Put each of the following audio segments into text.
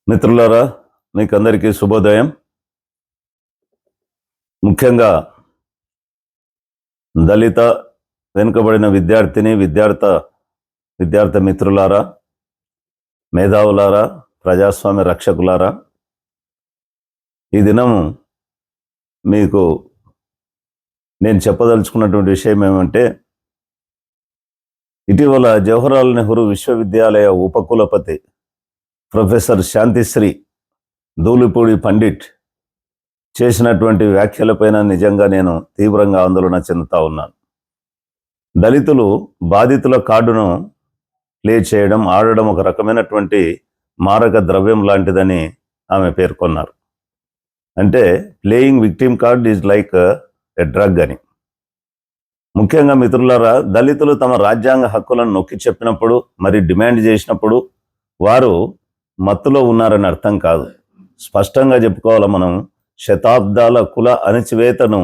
మిత్రులారా, మీకందరికీ శుభోదయం. ముఖ్యంగా దళిత వెనుకబడిన విద్యార్థి మిత్రులారా, మేధావులారా, ప్రజాస్వామ్య రక్షకులారా, ఈ దినము మీకు నేను చెప్పదలుచుకున్నటువంటి విషయం ఏమంటే, ఇటీవల జవహర్లాల్ నెహ్రూ విశ్వవిద్యాలయ ఉపకులపతి ప్రొఫెసర్ శాంతిశ్రీ ధూళిపూడి పండిట్ చేసినటువంటి వ్యాఖ్యలపైన నిజంగా నేను తీవ్రంగా ఆందోళన చెందుతా ఉన్నాను. దళితులు బాధితుల కార్డును ప్లే చేయడం, ఆడడం ఒక రకమైనటువంటి మారక ద్రవ్యం లాంటిదని ఆమె పేర్కొన్నారు. అంటే playing victim card is like a drug అని. ముఖ్యంగా మిత్రులారా, దళితులు తమ రాజ్యాంగ హక్కులను నొక్కి చెప్పినప్పుడు, మరి డిమాండ్ చేసినప్పుడు వారు మత్తులో ఉన్నారని అర్థం కాదు. స్పష్టంగా చెప్పుకోవాలి, మనం శతాబ్దాల కుల అణచివేతను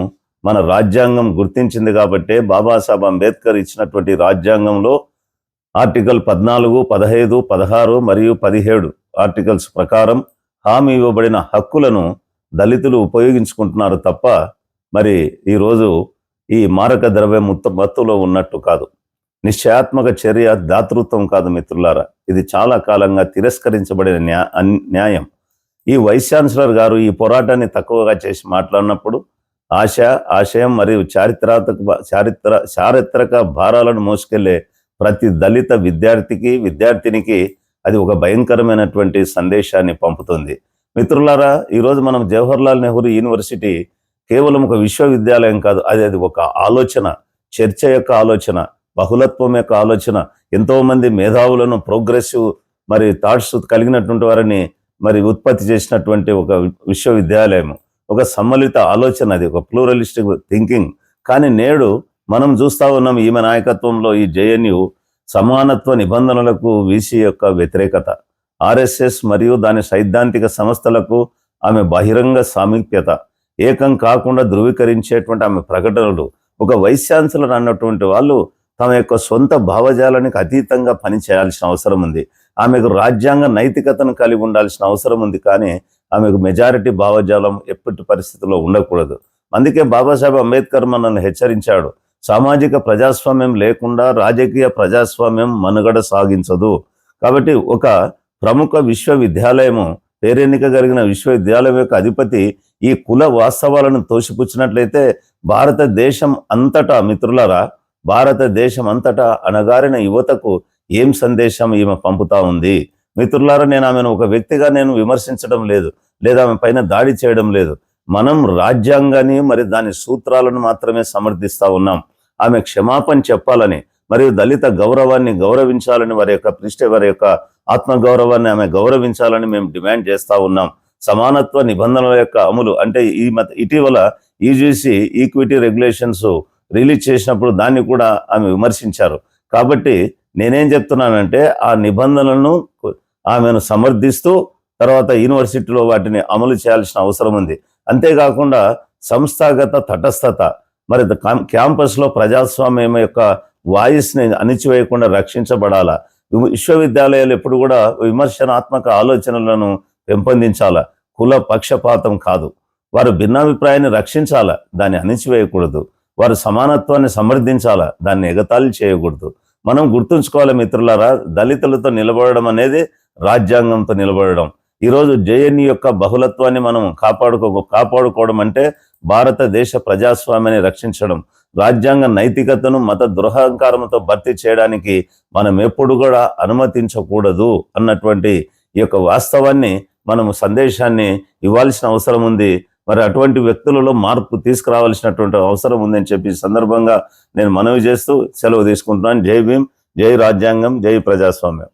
మన రాజ్యాంగం గుర్తించింది కాబట్టే బాబాసాహెబ్ అంబేద్కర్ ఇచ్చినటువంటి రాజ్యాంగంలో ఆర్టికల్ 14, 15, 16 మరియు 17 ఆర్టికల్స్ ప్రకారం హామీ ఇవ్వబడిన హక్కులను దళితులు ఉపయోగించుకుంటున్నారు తప్ప మరి ఈరోజు ఈ మారక ద్రవ్యం మత్తులో ఉన్నట్టు కాదు. నిశ్చయాత్మక చర్య దాతృత్వం కాదు మిత్రులారా, ఇది చాలా కాలంగా తిరస్కరించబడిన న్యాయం. ఈ వైస్ ఛాన్సలర్ గారు ఈ పోరాటాన్ని తక్కువగా చేసి మాట్లాడినప్పుడు ఆశయం మరియు చారిత్రక భారాలను మోసుకెళ్లే ప్రతి దళిత విద్యార్థినికి అది ఒక భయంకరమైనటువంటి సందేశాన్ని పంపుతుంది. మిత్రులారా, ఈరోజు మనం జవహర్లాల్ నెహ్రూ యూనివర్సిటీ కేవలం ఒక విశ్వవిద్యాలయం కాదు, అది ఒక ఆలోచన, చర్చ యొక్క ఆలోచన, బహుళత్వం యొక్క ఆలోచన. ఎంతోమంది మేధావులను, ప్రోగ్రెసివ్ మరి థాట్స్ కలిగినటువంటి వారిని మరి ఉత్పత్తి చేసినటువంటి ఒక విశ్వవిద్యాలయం, ఒక సమ్మలిత ఆలోచన, అది ఒక ప్లూరలిస్టిక్ థింకింగ్. కానీ నేడు మనం చూస్తూ ఉన్నాం, ఈమె నాయకత్వంలో ఈ జేఎన్యు సమానత్వ నిబంధనలకు వీసీ యొక్క వ్యతిరేకత, ఆర్ఎస్ఎస్ మరియు దాని సైద్ధాంతిక సంస్థలకు ఆమె బహిరంగ సామీప్యత, ఏకం కాకుండా ధృవీకరించేటువంటి ఆమె ప్రకటనలు. ఒక వైస్ ఛాన్సలర్ అన్నటువంటి వాళ్ళు తమ యొక్క సొంత భావజాలానికి అతీతంగా పనిచేయాల్సిన అవసరం ఉంది. ఆమెకు రాజ్యాంగ నైతికతను కలిగి ఉండాల్సిన అవసరం ఉంది. కానీ ఆమెకు మెజారిటీ భావజాలం ఎప్పటి పరిస్థితుల్లో ఉండకూడదు. అందుకే బాబాసాహెబ్ అంబేద్కర్ మనల్ని హెచ్చరించాడు, సామాజిక ప్రజాస్వామ్యం లేకుండా రాజకీయ ప్రజాస్వామ్యం మనుగడ సాగించదు. కాబట్టి ఒక ప్రముఖ విశ్వవిద్యాలయము, పేరెన్నిక కలిగిన విశ్వవిద్యాలయం యొక్క అధిపతి ఈ కుల వాస్తవాలను తోసిపుచ్చినట్లయితే భారతదేశం అంతటా మిత్రులారా, భారతదేశం అంతటా అణగారిన యువతకు ఏం సందేశం ఈమె పంపుతా ఉంది? మిత్రులారా, నేను ఆమెను ఒక వ్యక్తిగా నేను విమర్శించడం లేదు, లేదా ఆమె పైన దాడి చేయడం లేదు. మనం రాజ్యాంగాన్ని మరి దాని సూత్రాలను మాత్రమే సమర్థిస్తూ ఉన్నాం. ఆమె క్షమాపణ చెప్పాలని మరియు దళిత గౌరవాన్ని గౌరవించాలని, వారి యొక్క ఆత్మగౌరవాన్ని ఆమె గౌరవించాలని మేము డిమాండ్ చేస్తూ ఉన్నాం. సమానత్వ నిబంధనల యొక్క అమలు, అంటే ఇటీవల యూజీసీ ఈక్విటీ రెగ్యులేషన్స్ రిలీజ్ చేసినప్పుడు దాన్ని కూడా ఆమె విమర్శించారు. కాబట్టి నేనేం చెప్తున్నానంటే, ఆ నిబంధనలను ఆమెను సమర్థిస్తూ తర్వాత యూనివర్సిటీలో వాటిని అమలు చేయాల్సిన అవసరం ఉంది. అంతేకాకుండా సంస్థాగత తటస్థత, మరి క్యాంపస్లో ప్రజాస్వామ్యం యొక్క వాయిస్ని అణిచివేయకుండా రక్షించబడాలా. విశ్వవిద్యాలయాలు ఎప్పుడు కూడా విమర్శనాత్మక ఆలోచనలను పెంపొందించాలా, కుల పక్షపాతం కాదు. వారు భిన్నాభిప్రాయాన్ని రక్షించాలా, దాన్ని అణిచివేయకూడదు. వారు సమానత్వాన్ని సమర్థించాలా, దాన్ని ఎగతాళి చేయకూడదు. మనం గుర్తుంచుకోవాలి మిత్రులారా, దళితులతో నిలబడడం అనేది రాజ్యాంగంతో నిలబడడం. ఈరోజు జేఎన్యు యొక్క బహుళత్వాన్ని మనం కాపాడుకోవడం అంటే భారతదేశ ప్రజాస్వామ్యాన్ని రక్షించడం. రాజ్యాంగ నైతికతను మత దురహంకారంతో భర్తీ చేయడానికి మనం ఎప్పుడు కూడా అనుమతించకూడదు అన్నటువంటి ఈ యొక్క వాస్తవాన్ని మనము సందేశాన్ని ఇవ్వాల్సిన అవసరం ఉంది. మరి అటువంటి వ్యక్తులలో మార్పు తీసుకురావాల్సినటువంటి అవసరం ఉందని చెప్పి సందర్భంగా నేను మనవి చేస్తూ సెలవు తీసుకుంటున్నాను. జై భీమ్, జై రాజ్యాంగం, జై ప్రజాస్వామ్యం.